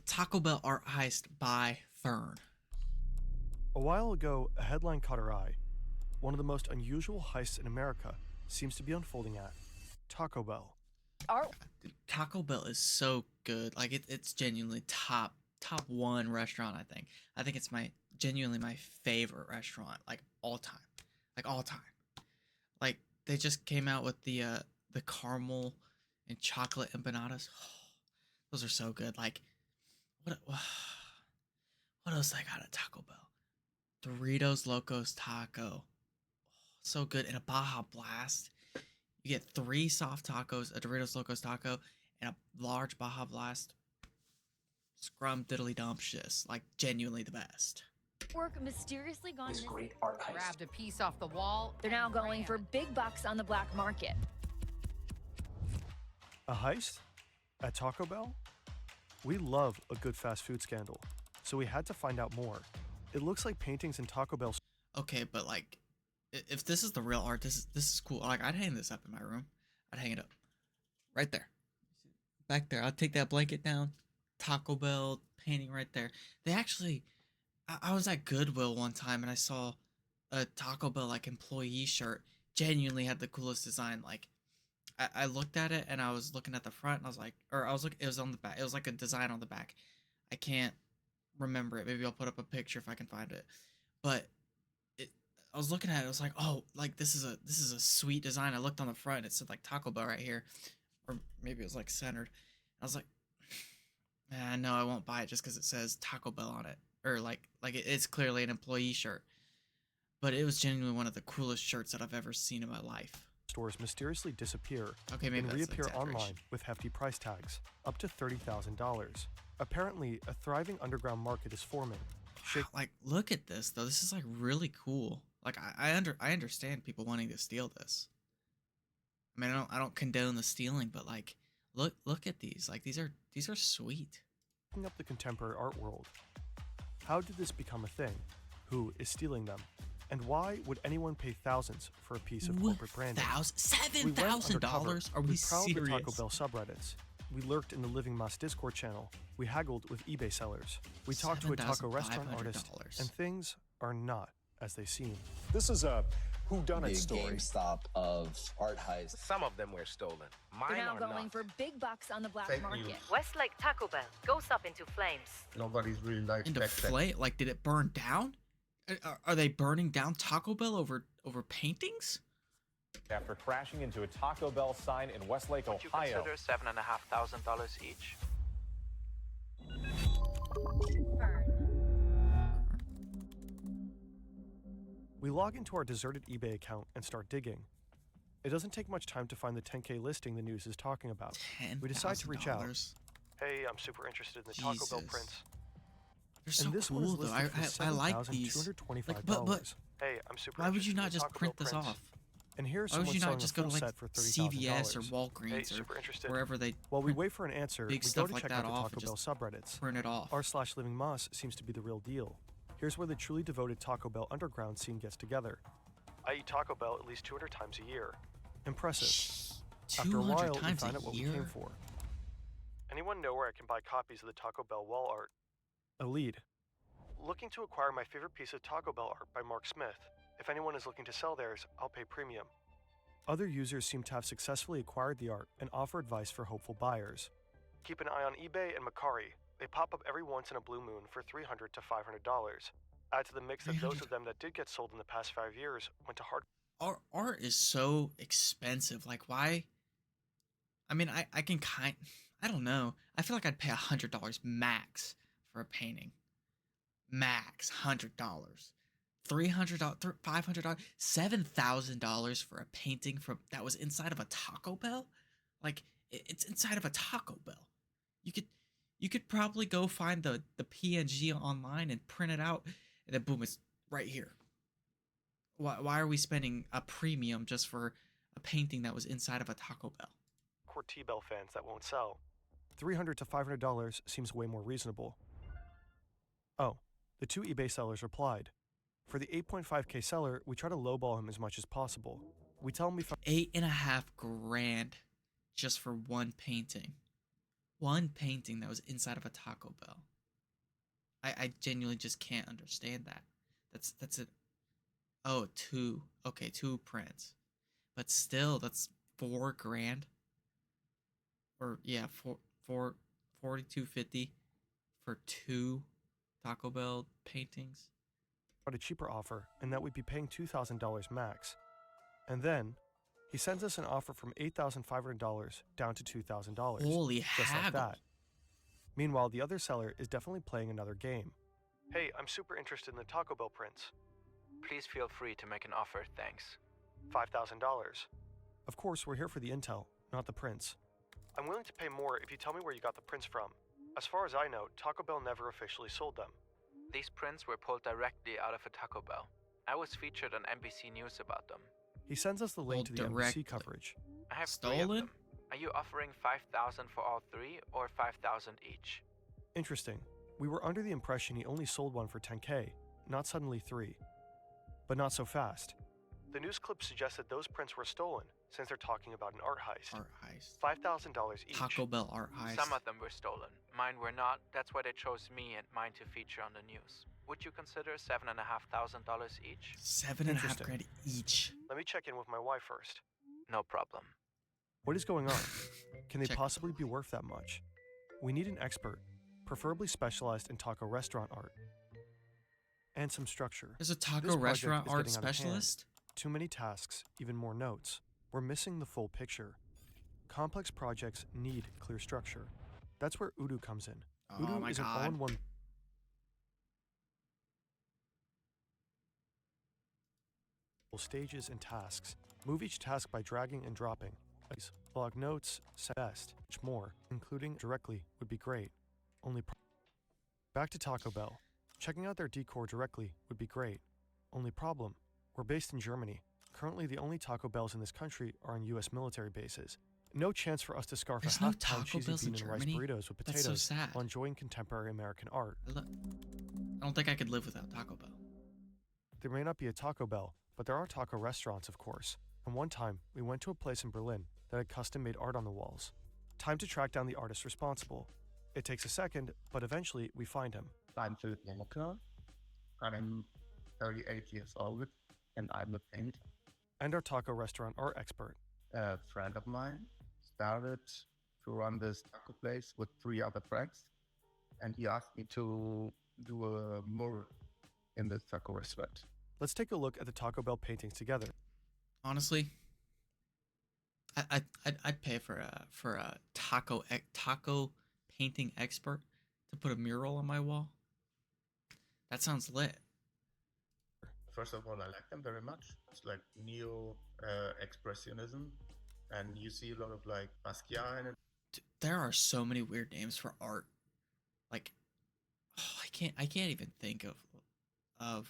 Taco Bell art heist by Fern. A while ago, a headline caught our eye. One of the most unusual heists in America seems to be unfolding at Taco Bell. Dude, Taco Bell is so good. Like it's genuinely top one restaurant. I think it's my genuinely my favorite restaurant, like all time, like all time. Like they just came out with the caramel and chocolate empanadas. Those are so good. Like what what else I got at Taco Bell? Doritos Locos Taco. So good. And a Baja Blast. You get three soft tacos, a Doritos Locos Taco, and a large Baja Blast. Scrum diddly dumptious. Like genuinely the best. Work mysteriously gone missing. Great art heist. Grabbed a piece off the wall. They're now and going ran. for big bucks on the black market. A heist? At Taco Bell? We love a good fast food scandal, so we had to find out more. It looks like paintings in Taco Bell. Okay, but like, if this is the real art, this is cool. Like, I'd hang this up in my room. I'd hang it up right there, back there. I'd take that blanket down. Taco Bell painting right there. They actually, I was at Goodwill one time and I saw a Taco Bell like employee shirt. Genuinely had the coolest design. Like, I looked at it and I was looking at the front and I was like, or I was looking. It was on the back. It was like a design on the back. I can't remember it. Maybe I'll put up a picture if I can find it. But I was looking at it. I was like, oh, like this is a sweet design. I looked on the front. And it said like Taco Bell right here, or maybe it was like centered. I was like, no, I won't buy it just because it says Taco Bell on it, or it's clearly an employee shirt. But it was genuinely one of the coolest shirts that I've ever seen in my life. Stores mysteriously disappear Okay, maybe and that's reappear exaggeration. online with hefty price tags, up to $30,000. Apparently, a thriving underground market is forming. Wow, like, look at this though. This is like really cool. Like I understand people wanting to steal this. I mean, I don't condone the stealing, but like, look at these. Like these are sweet. Shaking up the contemporary art world. How did this become a thing? Who is stealing them? And why would anyone pay thousands for a piece of corporate branding? We went undercover. $7,000? Are we prowled the serious? Taco Bell subreddits. We lurked in the Living Moss Discord channel. We haggled with eBay sellers. We talked to a taco restaurant artist, and things are not as they seem. This is a whodunit The story. GameStop of art heist. Some of them were stolen. Mine They're now are going not. for big bucks on the black Fake market. news. Westlake Taco Bell goes up into flames. Nobody's really like Into expecting. flame? Like, did it burn down? Are they burning down Taco Bell over paintings? After crashing into a Taco Bell sign in Westlake, Would you Ohio. consider $7,500 each? We log into our deserted eBay account and start digging. It doesn't take much time to find the 10K listing the news is talking about. We decide to reach out. $10,000. Hey, I'm super interested in the Taco Bell Jesus. prints. They're so And this one is cool though. listed for I like these. $7,225. Like, but hey, I'm super why would interested you in not the just Taco print Bell this prints. off? And here's Why would someone you selling not just a go full to like set for $30,000. CVS or Hey, Walgreens or super interested. wherever they While we wait for an answer, we big go stuff to like check that out the off Taco and Bell just subreddits. print it off? R/Living Moss seems to be the real deal. Here's where the truly devoted Taco Bell underground scene gets together. I eat Taco Bell at least 200 times a year. Impressive. After a 200 while, we times find a out what we year? came for. Anyone know where I can buy copies of the Taco Bell wall art? A lead. Looking to acquire my favorite piece of Taco Bell art by Mark Smith. If anyone is looking to sell theirs, I'll pay premium. Other users seem to have successfully acquired the art and offer advice for hopeful buyers. Keep an eye on eBay and Mercari. They pop up every once in a blue moon for $300 to $500. Add to the mix that those of them that did get sold in the past 5 years went to hard. Art is so expensive. Like, why? I mean, I can I don't know. I feel like I'd pay $100 max for a painting. Max $100. $300, $500, $7,000 for a painting that was inside of a Taco Bell. Like, it's inside of a Taco Bell. You could probably go find the PNG online and print it out, and then boom, it's right here. Why are we spending a premium just for a painting that was inside of a Taco Bell? Core T-Bell fans that won't sell. $300 to $500 seems way more reasonable. Oh, the two eBay sellers replied. For the 8.5K seller, we try to lowball him as much as possible. We tell him we found $8.5 grand just for one painting. one painting that was inside of a Taco Bell. I genuinely just can't understand that. That's it. Oh, two. Okay, two prints. But still, that's $4,000. Or yeah, 4250 for two Taco Bell paintings. Got a cheaper offer, and that we'd be paying $2,000 max. And then he sends us an offer from $8,500 down to $2,000. Holy just like haggle. that. Meanwhile, the other seller is definitely playing another game. Hey, I'm super interested in the Taco Bell prints. Please feel free to make an offer, thanks. $5,000. Of course, we're here for the intel, not the prints. I'm willing to pay more if you tell me where you got the prints from. As far as I know, Taco Bell never officially sold them. These prints were pulled directly out of a Taco Bell. I was featured on NBC News about them. He sends us the link to the directly. NBC coverage. I have 3 of Stolen? them. Are you offering $5,000 for all 3 or $5,000 each? Interesting. We were under the impression he only sold one for $10K, not suddenly 3. But not so fast. The news clip suggested those prints were stolen, since they're talking about an art heist. Art heist. $5,000 each. Taco Bell art heist. Some of them were stolen. Mine were not. That's why they chose me and mine to feature on the news. Would you consider $7,500 each? $7,500 each. Let me check in with my wife first. No problem. What is going on? Can they Check. possibly be worth that much? We need an expert, preferably specialized in taco restaurant art. And some structure. There's a This taco project restaurant is art getting out of hand. specialist. Too many tasks, even more notes. We're missing the full picture. Complex projects need clear structure. That's where Udo comes in. Oh Udo my is an God. all-in-one stages and tasks. Move each task by dragging and dropping. Log notes, set best, much more, including directly would be great. Back to Taco Bell. Checking out their decor directly would be great. Only problem, we're based in Germany. Currently, the only Taco Bells in this country are on U.S. military bases. No chance for us to scarf There's a no half-pound Taco cheesy Bells in bean and rice Germany? burritos with That's so potatoes sad. while enjoying contemporary American art. I don't think I could live without Taco Bell. There may not be a Taco Bell, but there are taco restaurants, of course. And one time, we went to a place in Berlin that had custom-made art on the walls. Time to track down the artist responsible. It takes a second, but eventually we find him. I'm Philip Walker. I'm 38 years old and I'm a painter. And our taco restaurant art expert. A friend of mine started to run this taco place with 3 other friends, and he asked me to do a mural in this taco restaurant. Let's take a look at the Taco Bell paintings together. Honestly, I'd pay for a taco painting expert to put a mural on my wall. That sounds lit. First of all, I like them very much. It's like neo expressionism, and you see a lot of like Basquiat in it. There are so many weird names for art. Like, oh, I can't even think of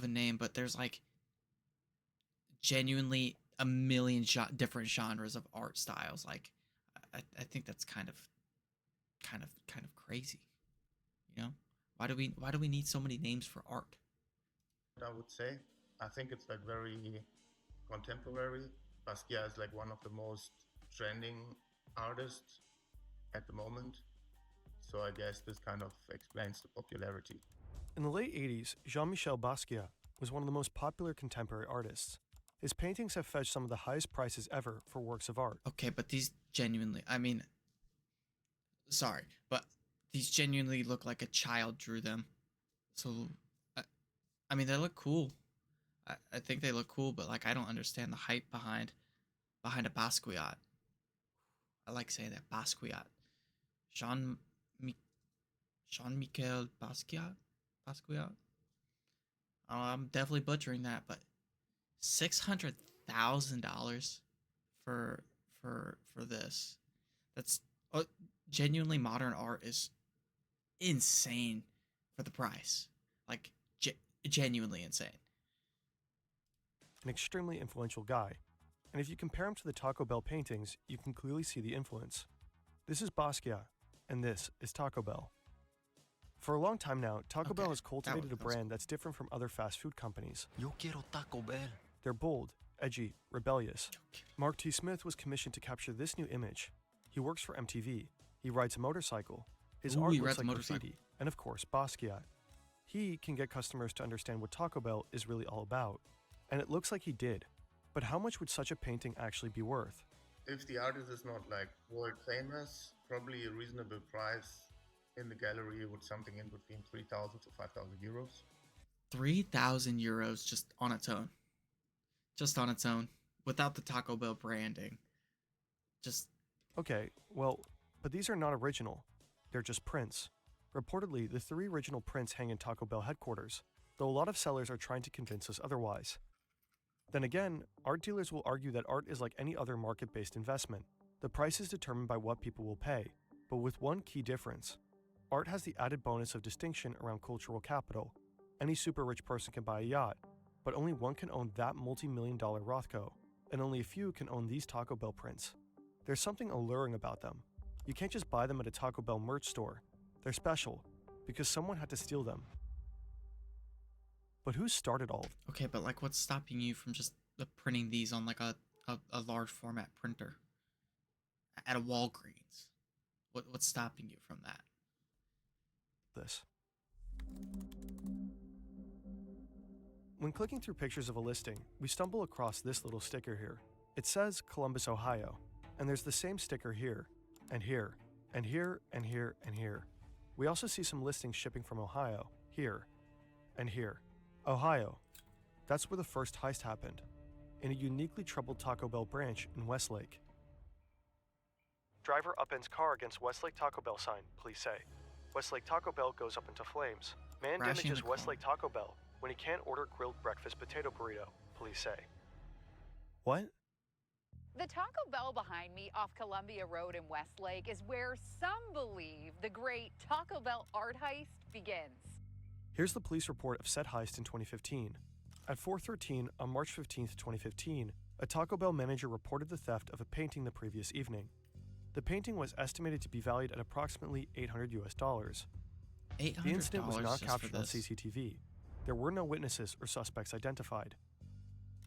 a name, but there's like genuinely a million different genres of art styles. Like, I think that's kind of crazy. You know, why do we need so many names for art? I would say. I think it's like very contemporary. Basquiat is like one of the most trending artists at the moment. So I guess this kind of explains the popularity. In the late 80s, Jean-Michel Basquiat was one of the most popular contemporary artists. His paintings have fetched some of the highest prices ever for works of art. Okay, but these genuinely, I mean, sorry, but these genuinely look like a child drew them. So, I mean, they look cool. I think they look cool, but like I don't understand the hype behind a Basquiat. I like saying that, Basquiat. Jean-Michel Basquiat. I'm definitely butchering that, but $600,000 for this. That's genuinely modern art is insane for the price. Like genuinely insane. An extremely influential guy. And if you compare him to the Taco Bell paintings, you can clearly see the influence. This is Basquiat, and this is Taco Bell. For a long time now, Taco Bell has cultivated a brand that's different from other fast food companies. Yo quiero Taco Bell. They're bold, edgy, rebellious. Mark T. Smith was commissioned to capture this new image. He works for MTV. He rides a motorcycle. His Ooh, art he looks rides a like motorcycle. graffiti. And of course, Basquiat. He can get customers to understand what Taco Bell is really all about. And it looks like he did. But how much would such a painting actually be worth? If the artist is not like world famous, probably a reasonable price in the gallery would something in between 3,000 to 5,000 euros. 3,000 euros just on its own. Just on its own. Without the Taco Bell branding. Just. Okay, well, but these are not original. They're just prints. Reportedly, the 3 original prints hang in Taco Bell headquarters, though a lot of sellers are trying to convince us otherwise. Then again, art dealers will argue that art is like any other market-based investment. The price is determined by what people will pay, but with one key difference. Art has the added bonus of distinction around cultural capital. Any super rich person can buy a yacht, but only one can own that multi-million-dollar Rothko, and only a few can own these Taco Bell prints. There's something alluring about them. You can't just buy them at a Taco Bell merch store. They're special, because someone had to steal them. But who started all of it? Okay, but like what's stopping you from just printing these on like a large format printer? At a Walgreens? What's stopping you from that? This. When clicking through pictures of a listing, we stumble across this little sticker here. It says Columbus, Ohio, and there's the same sticker here, and here, and here, and here, and here. We also see some listings shipping from Ohio, here, and here. Ohio. That's where the first heist happened, in a uniquely troubled Taco Bell branch in Westlake. Driver upends car against Westlake Taco Bell sign, police say. Westlake Taco Bell goes up into flames. Man Crashing damages the car. Westlake Taco Bell when he can't order grilled breakfast potato burrito, police say. What? The Taco Bell behind me off Columbia Road in Westlake is where some believe the great Taco Bell art heist begins. Here's the police report of said heist in 2015. At 4:13 on March 15, 2015, a Taco Bell manager reported the theft of a painting the previous evening. The painting was estimated to be valued at approximately $800 US. $800 The incident was not just for captured on this. CCTV. There were no witnesses or suspects identified.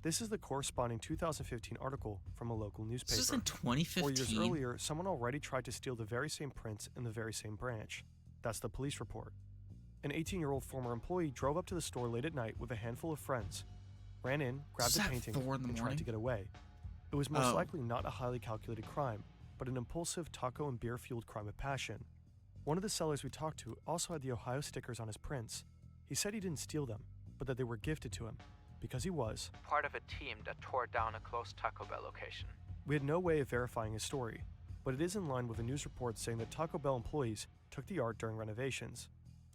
This is the corresponding 2015 article from a local newspaper. This is in 2015. 4 years earlier, someone already tried to steal the very same prints in the very same branch. That's the police report. An 18-year-old former employee drove up to the store late at night with a handful of friends, ran in, grabbed Is the that painting, 4 in the and tried morning? to get away. It was most Oh. likely not a highly calculated crime, but an impulsive taco and beer-fueled crime of passion. One of the sellers we talked to also had the Ohio stickers on his prints. He said he didn't steal them, but that they were gifted to him, because he was. Part of a team that tore down a closed Taco Bell location. We had no way of verifying his story, but it is in line with a news report saying that Taco Bell employees took the art during renovations.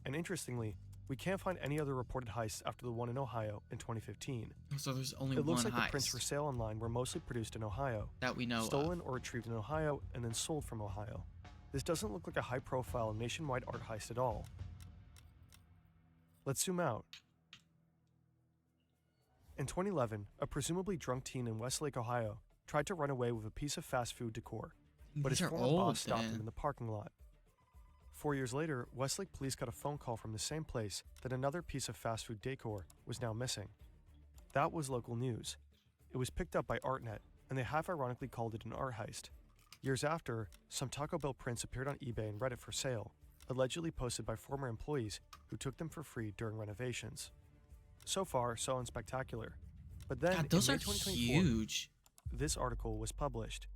And interestingly, we can't find any other reported heists after the one in Ohio in 2015. So there's only It looks one like heist the prints for sale online were mostly produced in Ohio, that we know stolen of. or retrieved in Ohio, and then sold from Ohio. This doesn't look like a high-profile nationwide art heist at all. Let's zoom out. In 2011, a presumably drunk teen in Westlake, Ohio, tried to run away with a piece of fast food decor, but These his are former old, boss stopped him then. in the parking lot. 4 years later, Westlake police got a phone call from the same place that another piece of fast food decor was now missing. That was local news. It was picked up by ArtNet, and they half-ironically called it an art heist. Years after, some Taco Bell prints appeared on eBay and Reddit for sale, allegedly posted by former employees who took them for free during renovations. So far, so unspectacular. But then, God, those in are May 2024, huge. this article was published.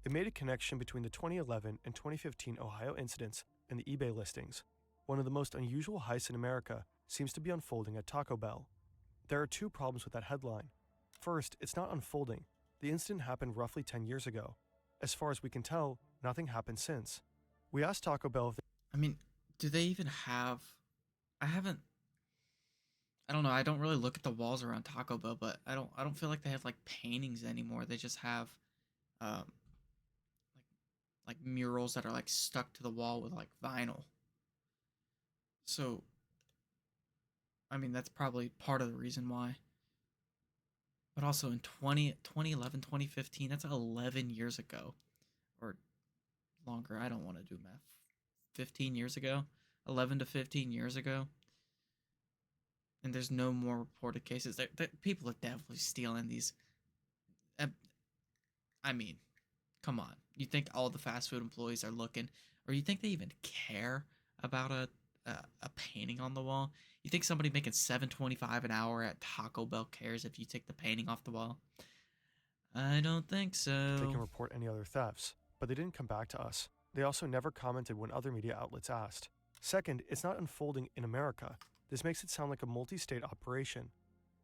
It made a connection between the 2011 and 2015 Ohio incidents and the eBay listings. One of the most unusual heists in America seems to be unfolding at Taco Bell. There are 2 problems with that headline. First, it's not unfolding. The incident happened roughly 10 years ago. As far as we can tell, nothing happened since. We asked Taco Bell if I mean, do they even have... I don't know, I don't really look at the walls around Taco Bell, but I don't feel like they have like paintings anymore. They just have like murals that are like stuck to the wall with like vinyl. So I mean, that's probably part of the reason why. But also in 2011, 2015, that's 11 years ago. Or longer, I don't want to do math. 15 years ago? 11 to 15 years ago? And there's no more reported cases. People are definitely stealing these. I mean, come on. You think all the fast food employees are looking, or you think they even care about a painting on the wall? You think somebody making $7.25 an hour at Taco Bell cares if you take the painting off the wall? I don't think so. They can report any other thefts, but they didn't come back to us. They also never commented when other media outlets asked. Second, it's not unfolding in America. This makes it sound like a multi-state operation.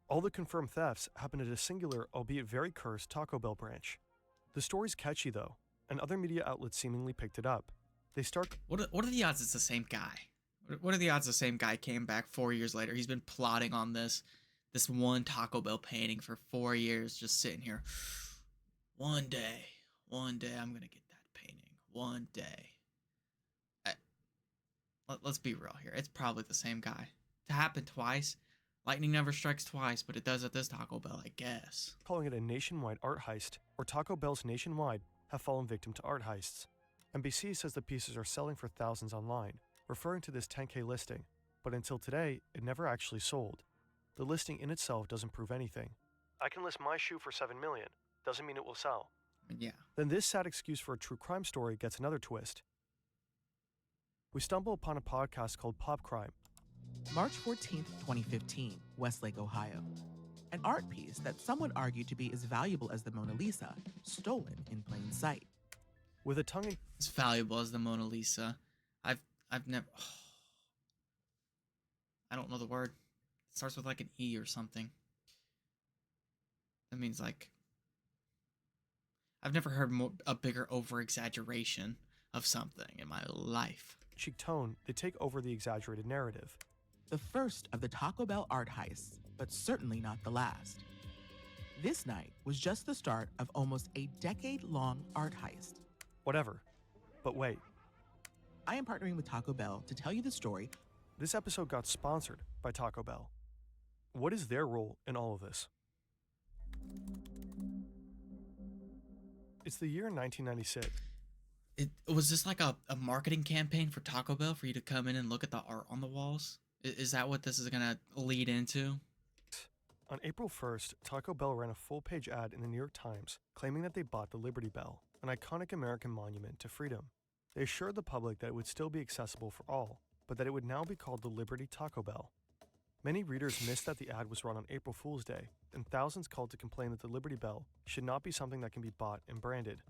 All the confirmed thefts happened at a singular, albeit very cursed, Taco Bell branch. The story's catchy though, and other media outlets seemingly picked it up. They start. What are the odds it's the same guy? What are the odds the same guy came back 4 years later? He's been plotting on this one Taco Bell painting for 4 years, just sitting here. One day I'm gonna get that painting. One day. Let's be real here. It's probably the same guy. To happen twice, lightning never strikes twice, but it does at this Taco Bell, I guess. Calling it a nationwide art heist, or Taco Bells nationwide have fallen victim to art heists. NBC says the pieces are selling for thousands online, referring to this 10K listing, but until today, it never actually sold. The listing in itself doesn't prove anything. I can list my shoe for $7 million. Doesn't mean it will sell. Yeah. Then this sad excuse for a true crime story gets another twist. We stumble upon a podcast called Pop Crime. March 14th, 2015, Westlake, Ohio. An art piece that some would argue to be as valuable as the Mona Lisa, stolen in plain sight. With a tongue in... As valuable as the Mona Lisa. I've never... I don't know the word. It starts with like an E or something. That means like... I've never heard a bigger over-exaggeration of something in my life. Cheek tone, they take over the exaggerated narrative. The first of the Taco Bell art heists, but certainly not the last. This night was just the start of almost a decade-long art heist. Whatever. But wait. I am partnering with Taco Bell to tell you the story. This episode got sponsored by Taco Bell. What is their role in all of this? It's the year 1996. Was this like a marketing campaign for Taco Bell for you to come in and look at the art on the walls? Is that what this is going to lead into? On April 1st, Taco Bell ran a full-page ad in the New York Times claiming that they bought the Liberty Bell, an iconic American monument to freedom. They assured the public that it would still be accessible for all, but that it would now be called the Liberty Taco Bell. Many readers missed that the ad was run on April Fool's Day, and thousands called to complain that the Liberty Bell should not be something that can be bought and branded.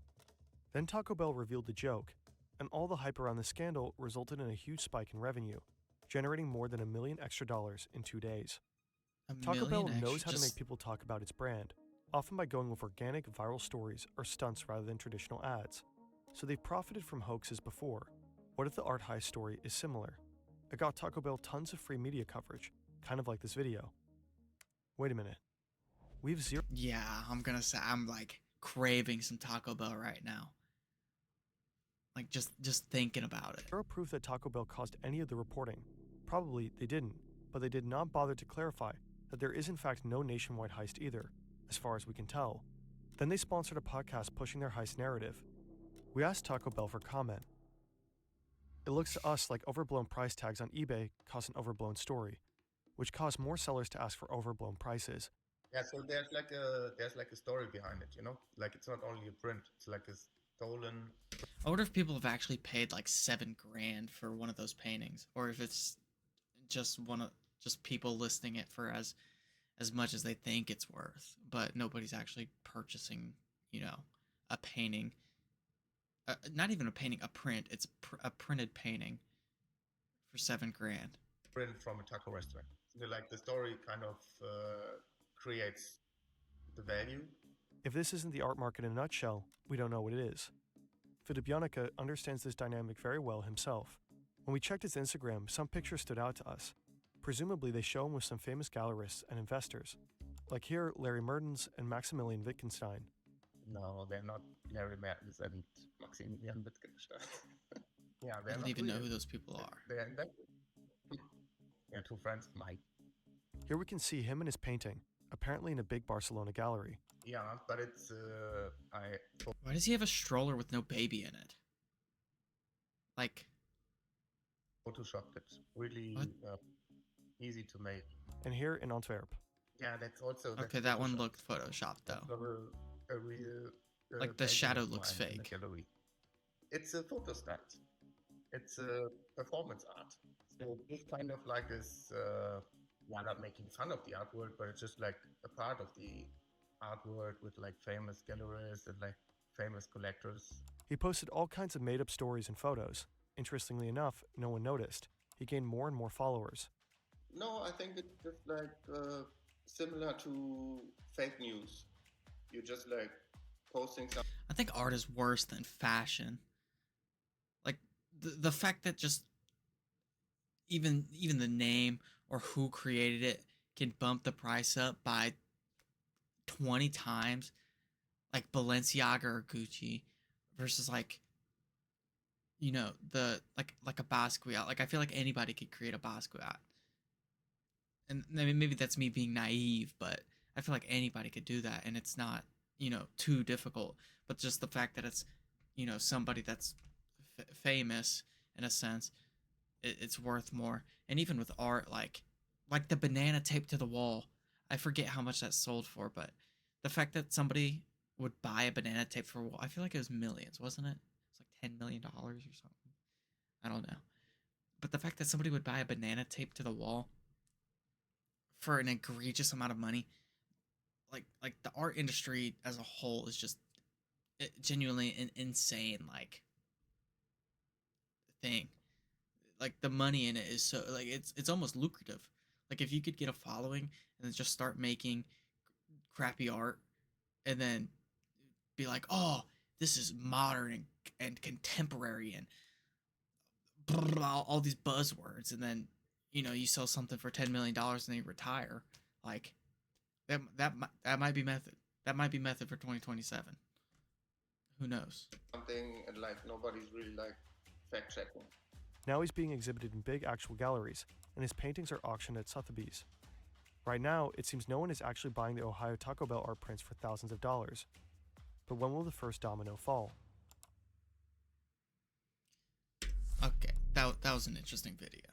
Then Taco Bell revealed the joke, and all the hype around the scandal resulted in a huge spike in revenue, generating more than $1 million extra in 2 days. Taco Bell knows how to make people talk about its brand, often by going with organic viral stories or stunts rather than traditional ads. So they've profited from hoaxes before. What if the art heist story is similar? It got Taco Bell tons of free media coverage, kind of like this video. Wait a minute. We've zero... Yeah, I'm gonna say I'm like craving some Taco Bell right now. Like just thinking about it. Zero proof that Taco Bell caused any of the reporting. Probably they didn't, but they did not bother to clarify that there is in fact no nationwide heist either, as far as we can tell. Then they sponsored a podcast pushing their heist narrative. We asked Taco Bell for comment. It looks to us like overblown price tags on eBay cause an overblown story, which caused more sellers to ask for overblown prices. Yeah, so there's like a story behind it, you know? Like it's not only a print, it's like a stolen... I wonder if people have actually paid like $7 grand for one of those paintings, or if it's just people listing it for as much as they think it's worth, but nobody's actually purchasing, you know, a painting. Not even a painting, a print. It's a printed painting for $7 grand. Print from a taco restaurant. Like the story kind of creates the value. If this isn't the art market in a nutshell, we don't know what it is. Philip Janica understands this dynamic very well himself. When we checked his Instagram, some pictures stood out to us. Presumably they show him with some famous gallerists and investors. Like here, Larry Mertens and Maximilian Wittgenstein. No, they're not Larry Mertens and Maximilian Wittgenstein. Yeah, I don't even know who those people are. They're two friends of mine. Here we can see him and his painting, apparently in a big Barcelona gallery. Yeah, but it's Why does he have a stroller with no baby in it? Like, photoshopped it. Really easy to make. And here in Antwerp. Yeah, that's also... Okay, that one looked photoshopped though. A real like the shadow looks fake. it's a photo style. It's a performance art. So this kind of like is, why not making fun of the artwork, but it's just like a part of the artwork with like famous gallerists and like famous collectors. He posted all kinds of made-up stories and photos. Interestingly enough, no one noticed. He gained more and more followers. No, I think it's just like similar to fake news. You're just like posting something. I think art is worse than fashion. Like the fact that just even the name or who created it can bump the price up by 20 times, like Balenciaga or Gucci versus like, you know, the like a Basquiat. Like I feel like anybody could create a Basquiat. And I mean, maybe that's me being naive, but I feel like anybody could do that, and it's not, you know, too difficult. But just the fact that it's, you know, somebody that's famous in a sense, it's worth more. And even with art, like the banana taped to the wall, I forget how much that sold for, but the fact that somebody would buy a banana tape for a wall, I feel like it was millions, wasn't it? It's like $10 million or something. I don't know. But the fact that somebody would buy a banana tape to the wall for an egregious amount of money, like the art industry as a whole is just genuinely an insane like thing. Like the money in it is so like it's almost lucrative. Like if you could get a following and then just start making crappy art and then be like, oh, this is modern and contemporary and blah, blah, blah, all these buzzwords, and then, you know, you sell something for $10 million and then you retire. Like that might be method. That might be method for 2027. Who knows? Something and like nobody's really like fact checking. Now he's being exhibited in big actual galleries, and his paintings are auctioned at Sotheby's. Right now, it seems no one is actually buying the Ohio Taco Bell art prints for thousands of dollars. But when will the first domino fall? Okay, that was an interesting video.